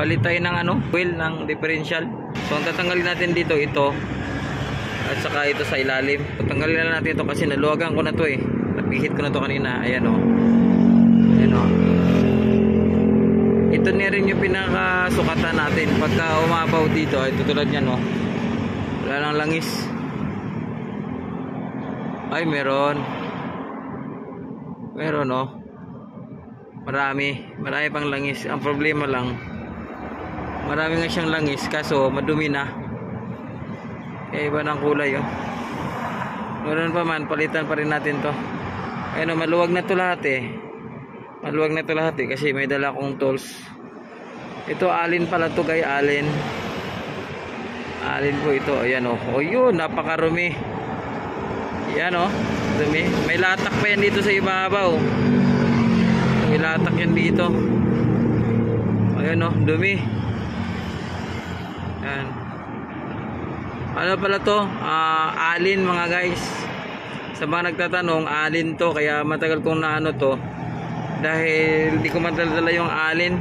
Palit tayo ng wheel ng differential. So ang tatanggalin natin dito, ito at saka ito sa ilalim. Tatanggalin na natin ito kasi naluwagan ko na to napihit ko na to kanina. Ayan ayan ito na rin yung pinakasukatan natin pagka umapaw dito. Ito tulad yan wala lang langis. Ay meron marami pang langis. Ang problema lang, marami nga siyang langis kaso madumi na. Iba ng kulay meron pa man, palitan pa rin natin to. Ayun maluwag na to lahat kasi may dala akong tools. Ito alin pala to guys, alin po ito. Ayan yun, napakarumi. Yan dumi. May latak pa yan dito sa ibabaw. May latak yan dito. Ayan dumi. Yan. Ano pala to? Alin mga guys. Sa mga nagtatanong, alin to. Kaya matagal kong to. Dahil di ko madala yung alin.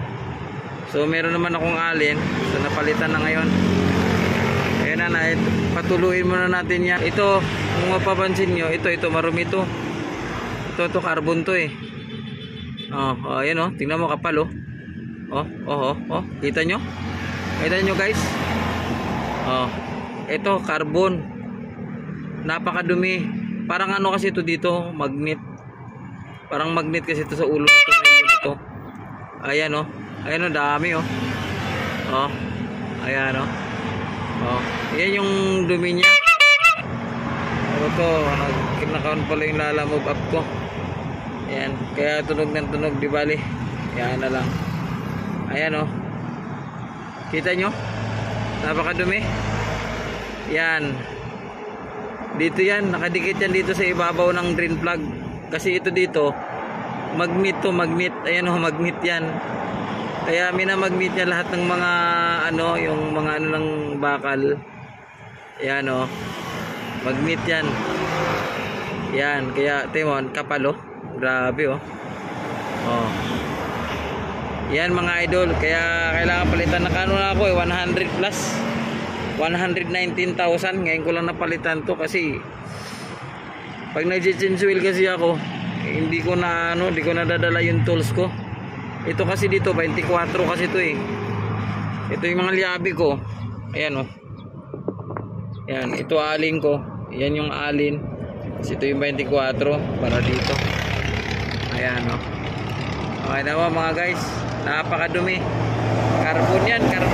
So meron naman akong alin. So napalitan na ngayon. Ayan na, patuluin muna natin yan. Ito, kung mapapansin nyo, ito marumi to. Ito carbon to ayan tingnan mo kapal kita nyo guys. Ito carbon, napakadumi. Parang kasi ito dito, magnet. Parang magnet kasi ito sa ulo nito. Ayan ayan dami ayan yan yung dumi niya. Ito kinakaon pala yung lalamove up ko. Ayan, kaya tunog ng tunog, di bali. Yan na lang. Ayan kita nyo, napakadumi. Yan dito yan, nakadikit yan dito sa ibabaw ng drain plug. Kasi ito dito magnet magnet. Ayan magnet yan. Kaya minamagnet niya lahat ng mga yung mga ng bakal. Ayan magnet yan. Yan, kaya timon kapal grabe yan mga idol. Kaya kailangan palitan na ako 100 plus 119,000. Ngayon ko lang napalitan to kasi pag nag-change wheel kasi ako, hindi ko na dadala yung tools ko. Ito kasi dito 24 kasi ito ito yung mga liabi ko. Ayan yan, ito alin ko. Yan yung alin. Kasi ito yung 24 para dito. Ayan okay naman mga guys, napakadumi. Carbon yan, carbon.